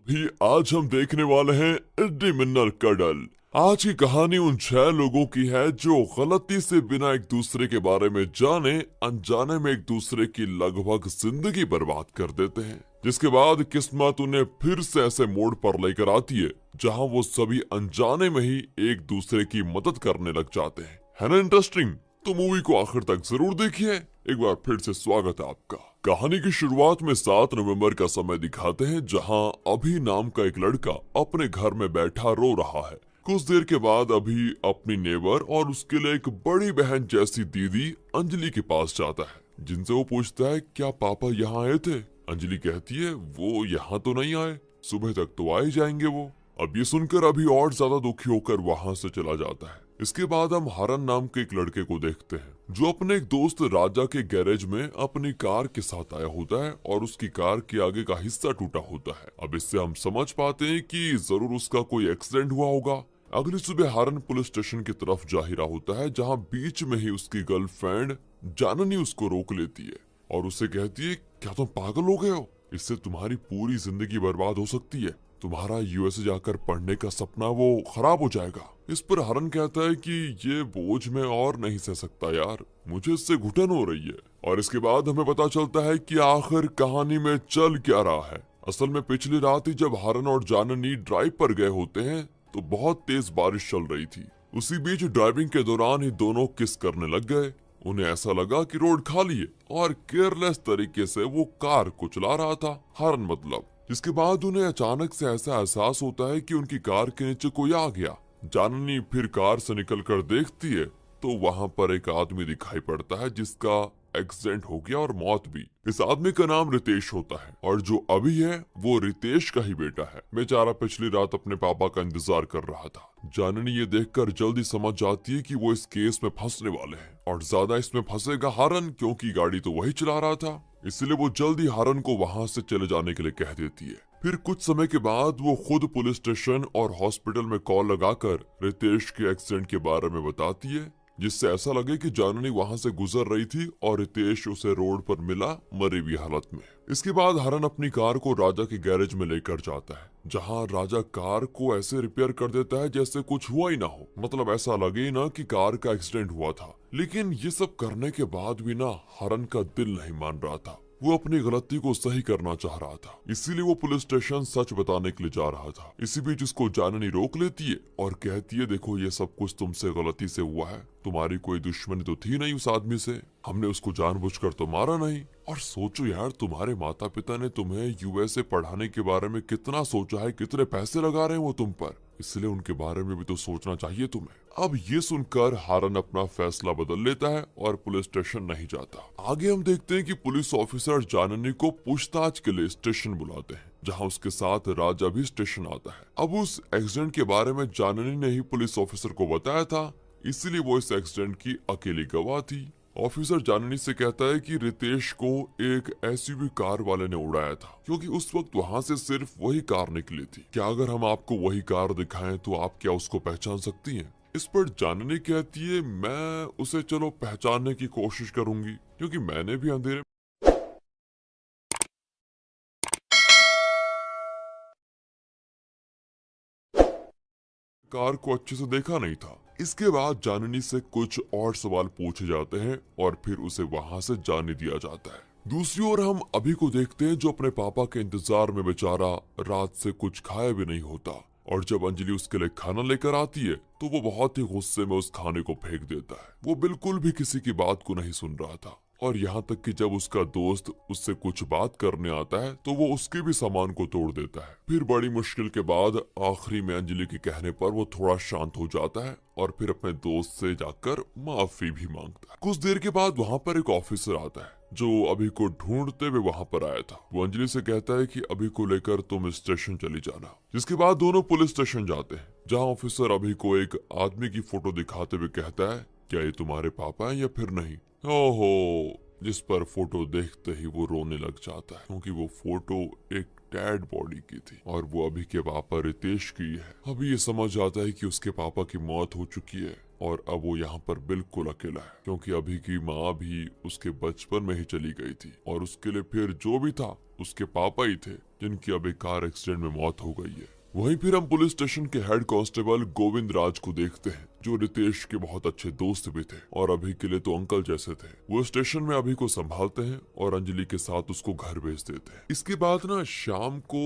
ही आज हम देखने वाले हैं एडी मिन्नर कडल। आज की कहानी उन 6 लोगों की है जो गलती से बिना एक दूसरे के बारे में जाने अनजाने में एक दूसरे की लगभग जिंदगी बर्बाद कर देते हैं, जिसके बाद किस्मत उन्हें फिर से ऐसे मोड़ पर लेकर आती है जहां वो सभी अनजाने में ही एक दूसरे की मदद करने लग जाते हैं। है ना इंटरेस्टिंग? तो मूवी को आखिर तक जरूर देखिए। एक बार फिर से स्वागत है आपका। कहानी की शुरुआत में 7 नवंबर का समय दिखाते हैं जहां अभी नाम का एक लड़का अपने घर में बैठा रो रहा है। कुछ देर के बाद अभी अपनी नेबर और उसके लिए एक बड़ी बहन जैसी दीदी अंजलि के पास जाता है, जिनसे वो पूछता है क्या पापा यहाँ आए थे। अंजलि कहती है वो यहाँ तो नहीं आए, सुबह तक तो आ ही जाएंगे वो। अब ये सुनकर अभी और ज्यादा दुखी होकर वहां से चला जाता है। इसके बाद हम हरन नाम के एक लड़के को देखते हैं जो अपने एक दोस्त राजा के गैरेज में अपनी कार के साथ आया होता है और उसकी कार के आगे का हिस्सा टूटा होता है। अब इससे हम समझ पाते हैं कि जरूर उसका कोई एक्सीडेंट हुआ होगा। अगली सुबह हरन पुलिस स्टेशन की तरफ जा ही रहा होता है जहाँ बीच में ही उसकी गर्लफ्रेंड जाननी उसको रोक लेती है और उसे कहती है क्या तुम पागल हो गए हो, इससे तुम्हारी पूरी जिंदगी बर्बाद हो सकती है, तुम्हारा यूएसए जाकर पढ़ने का सपना वो खराब हो जाएगा। इस पर हरन कहता है कि ये बोझ मैं और नहीं सह सकता यार, मुझे इससे घुटन हो रही है। और इसके बाद हमें पता चलता है कि आखिर कहानी में चल क्या रहा है। असल में पिछली रात ही जब हरन और जाननी ड्राइव पर गए होते हैं तो बहुत तेज बारिश चल रही थी। उसी बीच ड्राइविंग के दौरान ही दोनों किस करने लग गए। उन्हें ऐसा लगा कि रोड खाली है और केयरलेस तरीके से वो कार को चला रहा था, हरन मतलब। जिसके बाद उन्हें अचानक से ऐसा एहसास होता है कि उनकी कार के नीचे कोई आ गया। जाननी फिर कार से निकलकर देखती है तो वहां पर एक आदमी दिखाई पड़ता है जिसका एक्सीडेंट हो गया और मौत भी। इस आदमी का नाम रितेश होता है और जो अभी है वो रितेश का ही बेटा है। बेचारा पिछली रात अपने पापा का इंतजार कर रहा था। जाननी ये देखकर जल्दी समझ जाती है कि वो इस केस में फंसने वाले हैं और ज्यादा इसमें फंसेगा हरन, क्योंकि गाड़ी तो वही चला रहा था। इसलिए वो जल्दी हरन को वहां से चले जाने के लिए कह देती है। फिर कुछ समय के बाद वो खुद पुलिस स्टेशन और हॉस्पिटल में कॉल लगाकर रितेश के एक्सीडेंट के बारे में बताती है, जिससे ऐसा लगे कि जाननी वहां से गुजर रही थी और रितेश उसे रोड पर मिला मरी हुई हालत में। इसके बाद हरन अपनी कार को राजा के गैरेज में लेकर जाता है जहां राजा कार को ऐसे रिपेयर कर देता है जैसे कुछ हुआ ही ना हो, मतलब ऐसा लगे ही ना कि कार का एक्सीडेंट हुआ था। लेकिन ये सब करने के बाद भी ना हरन का दिल नहीं मान रहा था। वो अपनी गलती को सही करना चाह रहा था, इसीलिए वो पुलिस स्टेशन सच बताने के लिए जा रहा था। इसी बीच उसको जाननी रोक लेती है और कहती है देखो ये सब कुछ तुमसे गलती से हुआ है, तुम्हारी कोई दुश्मनी तो थी नहीं उस आदमी से, हमने उसको जानबूझकर तो मारा नहीं। और सोचो यार तुम्हारे माता पिता ने तुम्हें यूएसए पढ़ाने के बारे में कितना सोचा है, कितने पैसे लगा रहे हैं वो तुम पर, इसलिए उनके बारे में भी तो सोचना चाहिए तुम्हें। अब ये सुनकर हारन अपना फैसला बदल लेता है और पुलिस स्टेशन नहीं जाता। आगे हम देखते हैं कि पुलिस ऑफिसर जाननी को पूछताछ के लिए स्टेशन बुलाते हैं जहां उसके साथ राजा भी स्टेशन आता है। अब उस एक्सीडेंट के बारे में जाननी ने ही पुलिस ऑफिसर को बताया था, इसीलिए वो इस एक्सीडेंट की अकेली गवाह थी। ऑफिसर जाननी से कहता है कि रितेश को एक एसयूवी कार वाले ने उड़ाया था, क्योंकि उस वक्त वहां से सिर्फ वही कार निकली थी। क्या अगर हम आपको वही कार दिखाएं तो आप क्या उसको पहचान सकती हैं? इस पर जाननी कहती है मैं उसे चलो पहचानने की कोशिश करूंगी, क्योंकि मैंने भी अंधेरे कार को अच्छे से देखा नहीं था। इसके बाद जाननी से कुछ और सवाल पूछे जाते हैं और फिर उसे वहां से जाने दिया जाता है। दूसरी ओर हम अभी को देखते हैं जो अपने पापा के इंतजार में बेचारा रात से कुछ खाया भी नहीं होता, और जब अंजलि उसके लिए खाना लेकर आती है तो वो बहुत ही गुस्से में उस खाने को फेंक देता है। वो बिल्कुल भी किसी की बात को नहीं सुन रहा था, और यहाँ तक कि जब उसका दोस्त उससे कुछ बात करने आता है तो वो उसके भी सामान को तोड़ देता है। फिर बड़ी मुश्किल के बाद आखिरी में अंजलि के कहने पर वो थोड़ा शांत हो जाता है और फिर अपने दोस्त से जाकर माफी भी मांगता है। कुछ देर के बाद वहाँ पर एक ऑफिसर आता है जो अभी को ढूंढते हुए वहाँ पर आया था। वो अंजलि से कहता है कि अभी को लेकर तुम स्टेशन चली जाना। जिसके बाद दोनों पुलिस स्टेशन जाते हैं जहाँ ऑफिसर अभी को एक आदमी की फोटो दिखाते हुए कहता है क्या ये तुम्हारे पापा हैं या फिर नहीं? ओहो, जिस पर फोटो देखते ही वो रोने लग जाता है, क्योंकि वो फोटो एक डेड बॉडी की थी और वो अभी के पापा रितेश की है। अभी ये समझ आता है कि उसके पापा की मौत हो चुकी है और अब वो यहाँ पर बिल्कुल अकेला है, क्योंकि अभी की माँ भी उसके बचपन में ही चली गई थी और उसके लिए फिर जो भी था उसके पापा ही थे, जिनकी अभी कार एक्सीडेंट में मौत हो गई है। वहीं फिर हम पुलिस स्टेशन के हेड कांस्टेबल गोविंद राज को देखते हैं, जो रितेश के बहुत अच्छे दोस्त भी थे और अभी के लिए तो अंकल जैसे थे। वो स्टेशन में अभी को संभालते हैं और अंजलि के साथ उसको घर भेज देते हैं। इसके बाद ना शाम को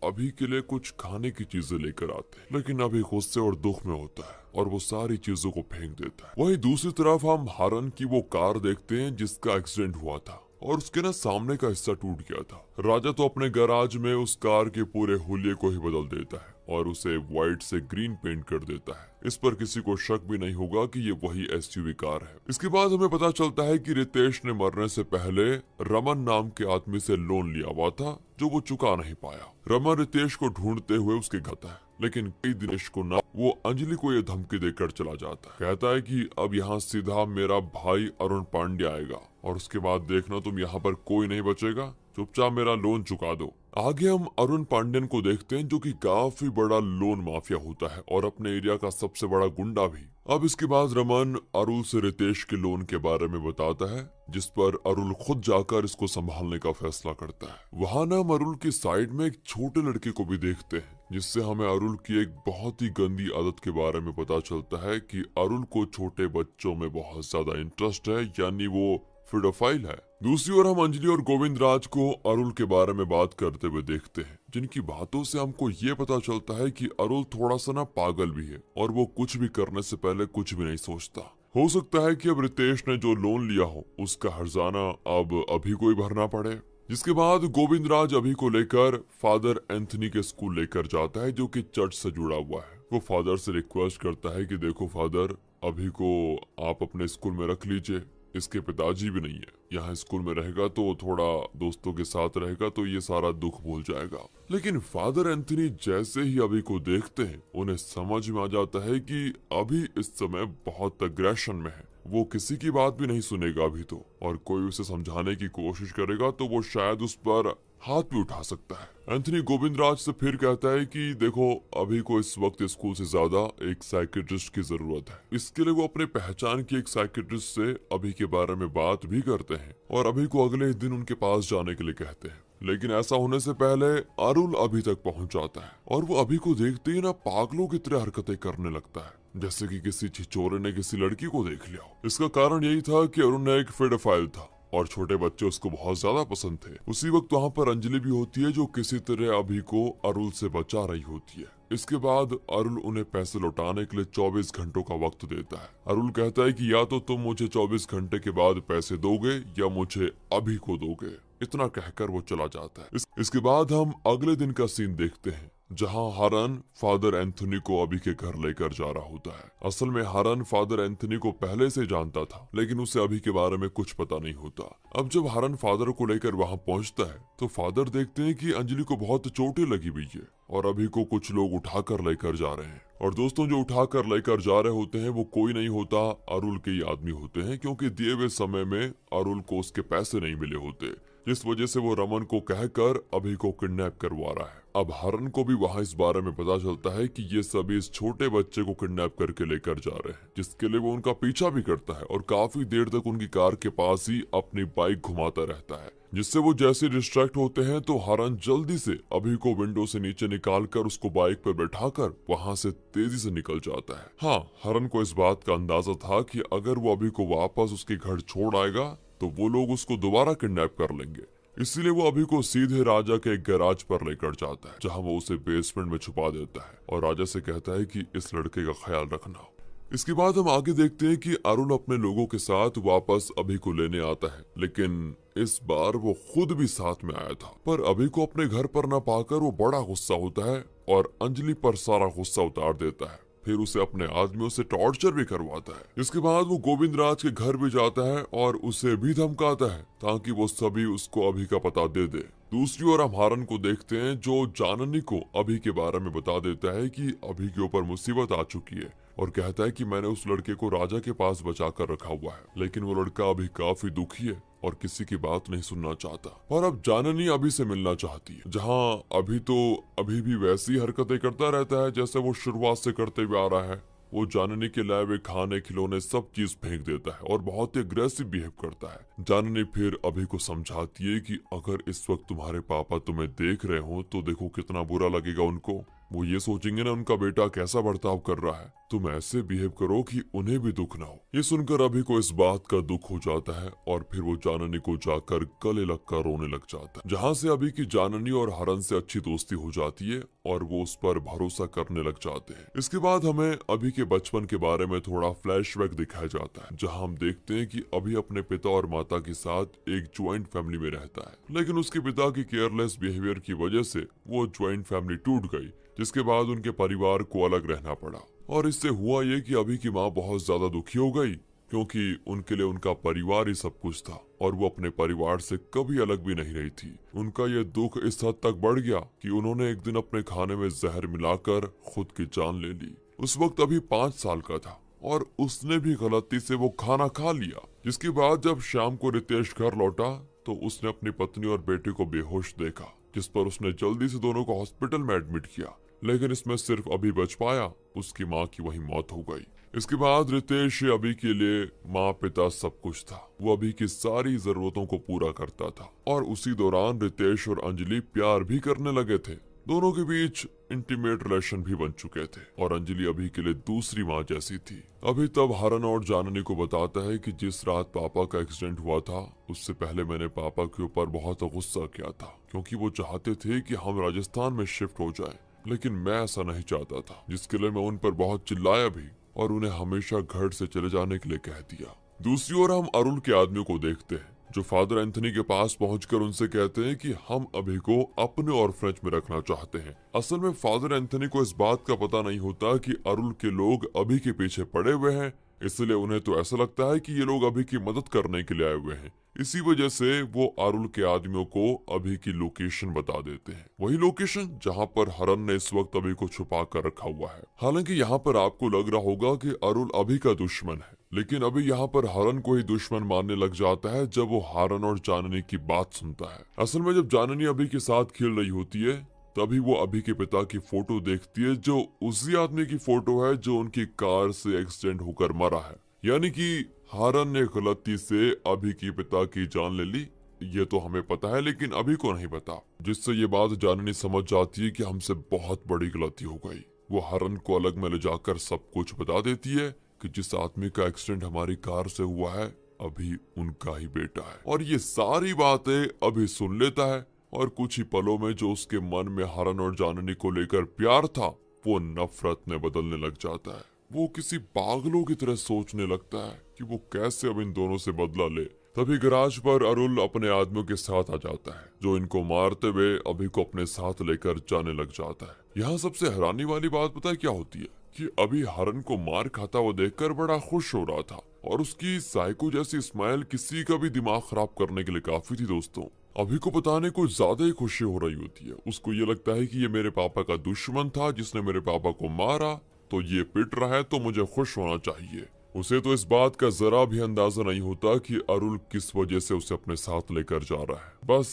अभी के लिए कुछ खाने की चीजें लेकर आते हैं, लेकिन अभी गुस्से और दुख में होता है और वो सारी चीजों को फेंक देता है। वहीं दूसरी तरफ हम हरन की वो कार देखते हैं जिसका एक्सीडेंट हुआ था और उसके ना सामने का हिस्सा टूट गया था। राजा तो अपने गैराज में उस कार के पूरे हुलिये को ही बदल देता है और उसे व्हाइट से ग्रीन पेंट कर देता है। इस पर किसी को शक भी नहीं होगा कि ये वही एसयूवी कार है। इसके बाद हमें पता चलता है कि रितेश ने मरने से पहले रमन नाम के आदमी से लोन लिया हुआ था, जो वो चुका नहीं पाया। रमन रितेश को ढूंढते हुए उसके घर आता है, लेकिन कई दिनेश को ना वो अंजलि को ये धमकी देकर चला जाता है। कहता है कि अब यहाँ सीधा मेरा भाई अरुण पांडे आएगा और उसके बाद देखना तुम यहाँ पर कोई नहीं बचेगा, चुपचाप मेरा लोन चुका दो। आगे हम अरुण पांडेन को देखते हैं, जो कि काफी बड़ा लोन माफिया होता है और अपने एरिया का सबसे बड़ा गुंडा भी। अब इसके बाद रमन अरुल से रितेश के लोन के बारे में बताता है, जिस पर अरुल खुद जाकर इसको संभालने का फैसला करता है। वहां ना हम अरुल की साइड में एक छोटे लड़के को भी देखते हैं, जिससे हमें अरुल की एक बहुत ही गंदी आदत के बारे में पता चलता है कि अरुल को छोटे बच्चों में बहुत ज्यादा इंटरेस्ट है, यानी वो फिडोफाइल है। दूसरी ओर हम अंजलि और गोविंद राज को अरुल के बारे में बात करते हुए देखते हैं, जिनकी बातों से हमको ये पता चलता है कि अरुल थोड़ा सा ना पागल भी है और वो कुछ भी करने से पहले कुछ भी नहीं सोचता। हो सकता है कि अब रितेश ने जो लोन लिया हो उसका हर्जाना अब अभी को ही भरना पड़े। जिसके बाद गोविंद राज अभी को लेकर फादर एंथनी के स्कूल लेकर जाता है, जो कि चर्च से जुड़ा हुआ है। वो फादर से रिक्वेस्ट करता है कि देखो फादर, अभी को आप अपने स्कूल में रख लीजिए, इसके पिताजी भी नहीं है, यहाँ स्कूल में रहेगा तो थोड़ा दोस्तों के साथ रहेगा तो ये सारा दुख भूल जाएगा। लेकिन फादर एंथनी जैसे ही अभी को देखते हैं, उन्हें समझ में आ जाता है कि अभी इस समय बहुत अग्रेशन में है, वो किसी की बात भी नहीं सुनेगा अभी तो, और कोई उसे समझाने की कोशिश करेगा तो वो शायद उस पर हाथ भी उठा सकता है। एंथनी गोविंद राज से फिर कहता है कि देखो, अभी को इस वक्त स्कूल से ज्यादा एक साइकेट्रिस्ट की जरूरत है। इसके लिए वो अपने पहचान की एक साइकेट्रिस्ट से अभी के बारे में बात भी करते हैं और अभी को अगले दिन उनके पास जाने के लिए कहते हैं। लेकिन ऐसा होने से पहले अरुल अभी तक पहुंच जाता है और वो अभी को देखते ही ना पागलों की तरह हरकतें करने लगता है, जैसे कि किसी छिछोरे ने किसी लड़की को देख लिया। इसका कारण यही था कि अरुण एक पेडोफाइल था और छोटे बच्चे उसको बहुत ज्यादा पसंद थे। उसी वक्त वहाँ पर अंजलि भी होती है, जो किसी तरह अभी को अरुल से बचा रही होती है। इसके बाद अरुल उन्हें पैसे लौटाने के लिए 24 घंटों का वक्त देता है। अरुल कहता है कि या तो तुम मुझे 24 घंटे के बाद पैसे दोगे या मुझे अभी को दोगे। इतना कहकर वो चला जाता है। इसके बाद हम अगले दिन का सीन देखते हैं, जहां हरन फादर एंथनी को अभी के घर लेकर जा रहा होता है। असल में हरन फादर एंथनी को पहले से जानता था, लेकिन उसे अभी के बारे में कुछ पता नहीं होता। अब जब हरन फादर को लेकर वहां पहुंचता है तो फादर देखते हैं कि अंजलि को बहुत चोटें लगी हुई है और अभी को कुछ लोग उठाकर लेकर जा रहे हैं। और दोस्तों, जो उठाकर लेकर जा रहे होते हैं वो कोई नहीं होता, अरुल के ही आदमी होते हैं, क्योंकि दिए हुए समय में अरुल को उसके पैसे नहीं मिले होते, जिस वजह से वो रमन को कहकर अभी को किडनैप करवा रहा है। अब हरन को भी वहां इस बारे में पता चलता है कि ये सभी इस छोटे बच्चे को किडनैप करके लेकर जा रहे हैं, जिसके लिए वो उनका पीछा भी करता है और काफी देर तक उनकी कार के पास ही अपनी बाइक घुमाता रहता है, जिससे वो जैसे डिस्ट्रैक्ट होते हैं तो हरन जल्दी से अभी को विंडो से नीचे निकालकर उसको बाइक पर बैठाकर वहां से तेजी से निकल जाता है। हाँ, हरन को इस बात का अंदाजा था कि अगर वो अभी को वापस उसके घर छोड़ आएगा तो वो लोग उसको दोबारा किडनैप कर लेंगे। इसीलिए वो अभी को सीधे राजा के गैराज पर लेकर जाता है, जहां वो उसे बेसमेंट में छुपा देता है और राजा से कहता है कि इस लड़के का ख्याल रखना। इसके बाद हम आगे देखते हैं कि अरुण अपने लोगों के साथ वापस अभी को लेने आता है, लेकिन इस बार वो खुद भी साथ में आया था। पर अभी को अपने घर पर न पाकर वो बड़ा गुस्सा होता है और अंजलि पर सारा गुस्सा उतार देता है। फिर उसे अपने आदमियों से टॉर्चर भी करवाता है। इसके बाद वो गोविंद राज के घर भी जाता है और उसे भी धमकाता है ताकि वो सभी उसको अभी का पता दे दे। दूसरी ओर हम हारन को देखते हैं, जो जाननी को अभी के बारे में बता देता है कि अभी के ऊपर मुसीबत आ चुकी है और कहता है कि मैंने उस लड़के को राजा के पास बचा कर रखा हुआ है, लेकिन वो लड़का अभी काफी दुखी है और किसी की बात नहीं सुनना चाहता। और अब जाननी अभी से मिलना चाहती है, जहाँ अभी भी वैसी हरकतें करता रहता है जैसे वो शुरुआत से करते हुए आ रहा है। वो जाननी के लाए हुए खाने खिलौने सब चीज फेंक देता है और बहुत ही अग्रेसिव बिहेव करता है। जाननी फिर अभी को समझाती है कि अगर इस वक्त तुम्हारे पापा तुम्हें देख रहे हो तो देखो कितना बुरा लगेगा उनको। वो ये सोचेंगे ना उनका बेटा कैसा बर्ताव कर रहा है, तुम ऐसे बिहेव करो कि उन्हें भी दुख ना हो। ये सुनकर अभी को इस बात का दुख हो जाता है और फिर वो जाननी को जाकर गले लगकर रोने लग जाता है, जहाँ से अभी की जाननी और हरन से अच्छी दोस्ती हो जाती है और वो उस पर भरोसा करने लग जाते हैं। इसके बाद हमें अभी के बचपन के बारे में थोड़ा फ्लैशबैक दिखाया जाता है, जहाँ हम देखते हैं कि अभी अपने पिता और माता के साथ एक ज्वाइंट फैमिली में रहता है, लेकिन उसके पिता की केयरलेस बिहेवियर की वजह से वो ज्वाइंट फैमिली टूट गई, जिसके बाद उनके परिवार को अलग रहना पड़ा। और इससे हुआ ये कि अभी की माँ बहुत ज्यादा दुखी हो गई, क्योंकि उनके लिए उनका परिवार ही सब कुछ था और वो अपने परिवार से कभी अलग भी नहीं रही थी। उनका ये दुख इस हद तक बढ़ गया कि उन्होंने एक दिन अपने खाने में जहर मिलाकर खुद की जान ले ली। उस वक्त अभी 5 साल का था और उसने भी गलती से वो खाना खा लिया। जिसके बाद जब शाम को रितेश घर लौटा तो उसने अपनी पत्नी और बेटे को बेहोश देखा, जिस पर उसने जल्दी से दोनों को हॉस्पिटल में एडमिट किया, लेकिन इसमें सिर्फ अभी बच पाया, उसकी माँ की वहीं मौत हो गई। इसके बाद रितेश अभी के लिए माँ पिता सब कुछ था। वो अभी की सारी जरूरतों को पूरा करता था और उसी दौरान रितेश और अंजलि प्यार भी करने लगे थे। दोनों के बीच इंटीमेट रिलेशन भी बन चुके थे और अंजलि अभी के लिए दूसरी माँ जैसी थी। अभी तब हरन और जाननी को बताता है कि जिस रात पापा का एक्सीडेंट हुआ था उससे पहले मैंने पापा के ऊपर बहुत गुस्सा किया था, क्योंकि वो चाहते थे कि हम राजस्थान में शिफ्ट हो जाएं, लेकिन मैं ऐसा नहीं चाहता था, जिसके लिए मैं उन पर बहुत चिल्लाया भी और उन्हें हमेशा घर से चले जाने के लिए कह दिया। दूसरी ओर हम अरुल के आदमियों को देखते हैं, जो फादर एंथनी के पास पहुंचकर उनसे कहते हैं कि हम अभी को अपने ऑर्फनेज में रखना चाहते हैं। असल में फादर एंथनी को इस बात का पता नहीं होता कि अरुल के लोग अभी के पीछे पड़े हुए हैं, इसलिए उन्हें तो ऐसा लगता है कि ये लोग अभी की मदद करने के लिए आए हुए हैं। इसी वजह से वो अरुल के आदमियों को अभी की लोकेशन बता देते हैं, वही लोकेशन जहां पर हरन ने इस वक्त अभी को छुपा कर रखा हुआ है। हालांकि यहाँ पर आपको लग रहा होगा कि अरुल अभी का दुश्मन है, लेकिन अभी यहाँ पर हरन को ही दुश्मन मानने लग जाता है जब वो हरन और जाननी की बात सुनता है। असल में जब जाननी अभी के साथ खेल रही होती है तभी वो अभी के पिता की फोटो देखती है, जो उसी आदमी की फोटो है जो उनकी कार से एक्सीडेंट होकर मरा है। यानी कि हारन ने गलती से अभी की पिता की जान ले ली, ये तो हमें पता है लेकिन अभी को नहीं पता, जिससे ये बात जाननी समझ जाती है कि हमसे बहुत बड़ी गलती हो गई। वो हारन को अलग में ले जाकर सब कुछ बता देती है कि जिस आदमी का एक्सीडेंट हमारी कार से हुआ है अभी उनका ही बेटा है। और ये सारी बातें अभी सुन लेता है और कुछ ही पलों में जो उसके मन में हरन और जाननी को लेकर प्यार था वो नफरत में बदलने लग जाता है। वो किसी पागलों की तरह सोचने लगता है कि वो कैसे अब इन दोनों से बदला ले। तभी गराज पर अरुल अपने आदमियों के साथ आ जाता है, जो इनको मारते हुए अभी को अपने साथ लेकर जाने लग जाता है। यहाँ सबसे हैरानी वाली बात पता है क्या होती है कि अभी हरन को मार खाता हुआ देखकर बड़ा खुश हो रहा था और उसकी साइको जैसी स्माइल किसी का भी दिमाग खराब करने के लिए काफी थी। दोस्तों, अभी को बताने को ज्यादा ही खुशी हो रही होती है। उसको ये लगता है कि ये मेरे पापा का दुश्मन था जिसने मेरे पापा को मारा, तो ये पिट रहा है तो मुझे खुश होना चाहिए। उसे तो इस बात का जरा भी अंदाजा नहीं होता कि अरुल किस वजह से उसे अपने साथ लेकर जा रहा है। बस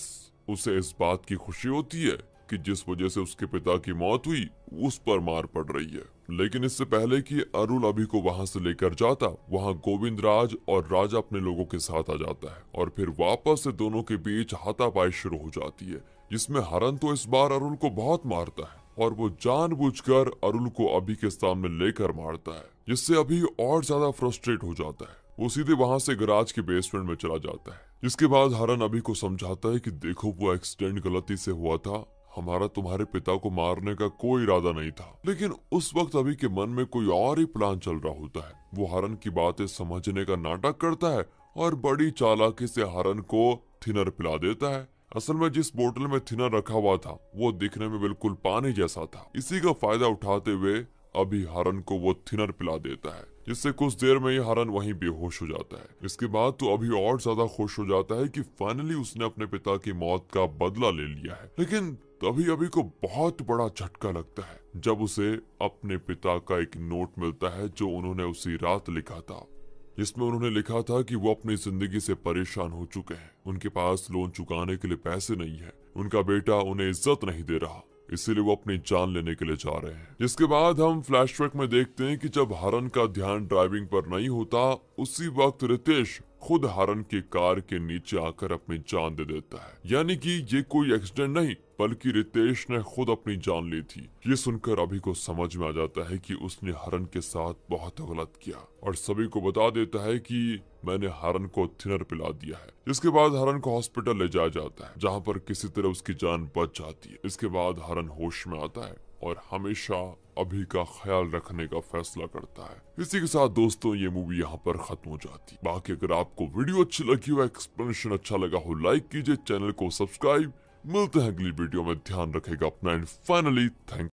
उसे इस बात की खुशी होती है कि जिस वजह से उसके पिता की मौत हुई उस पर मार पड़ रही है। लेकिन इससे पहले कि अरुल अभी को वहां से लेकर जाता, वहां गोविंद राज और राजा अपने लोगों के साथ आ जाता है और फिर वापस से दोनों के बीच हाथापाई शुरू हो जाती है, जिसमें हरन तो इस बार अरुल को बहुत मारता है और वो जानबूझकर अरुल को अभी के सामने लेकर मारता है, जिससे अभी और ज्यादा फ्रस्ट्रेट हो जाता है। वो सीधे वहां से गराज के बेसमेंट में चला जाता है, जिसके बाद हरन अभी को समझाता है कि देखो वो एक्सीडेंट गलती से हुआ था, हमारा तुम्हारे पिता को मारने का कोई इरादा नहीं था। लेकिन उस वक्त अभी के मन में कोई और ही प्लान चल रहा होता है। वो हरन की बातें समझने का नाटक करता है और बड़ी चालाकी से हरन को थिनर पिला देता है। असल में जिस बोतल में थिनर रखा हुआ था वो दिखने में बिल्कुल पानी जैसा था। इसी का फायदा उठाते हुए अभी हरन को वो थिनर पिला देता है, जिससे कुछ देर में ही हरन वहीं बेहोश हो जाता है। इसके बाद तो अभी और ज्यादा खुश हो जाता है कि फाइनली उसने अपने पिता की मौत का बदला ले लिया है। लेकिन तभी अभी को बहुत बड़ा झटका लगता है जब उसे अपने पिता का एक नोट मिलता है जो उन्होंने उसी रात लिखा था। जिसमें उन्होंने लिखा था कि वो अपनी जिंदगी से परेशान हो चुके हैं, उनके पास लोन चुकाने के लिए पैसे नहीं है, उनका बेटा उन्हें इज्जत नहीं दे रहा, इसीलिए वो अपनी जान लेने के लिए जा रहे हैं। जिसके बाद हम फ्लैशबैक में देखते हैं कि जब हरन का ध्यान ड्राइविंग पर नहीं होता, उसी वक्त रितेश खुद हरन की कार के नीचे आकर अपनी जान दे देता है। यानी कि ये कोई एक्सीडेंट नहीं, बल्कि रितेश ने खुद अपनी जान ली थी। ये सुनकर अभी को समझ में आ जाता है कि उसने हरन के साथ बहुत गलत किया और सभी को बता देता है कि मैंने हरन को थिनर पिला दिया है। इसके बाद हरन को हॉस्पिटल ले जाया जाता है, जहाँ पर किसी तरह उसकी जान बच जाती है। इसके बाद हरन होश में आता है और हमेशा अभी का ख्याल रखने का फैसला करता है। इसी के साथ दोस्तों ये मूवी यहाँ पर खत्म हो जाती। बाकी अगर आपको वीडियो अच्छी लगी हो, एक्सप्लेनेशन अच्छा लगा हो, लाइक कीजिए, चैनल को सब्सक्राइब। मिलते हैं अगली वीडियो में, ध्यान रखेगा अपना एंड फाइनली थैंक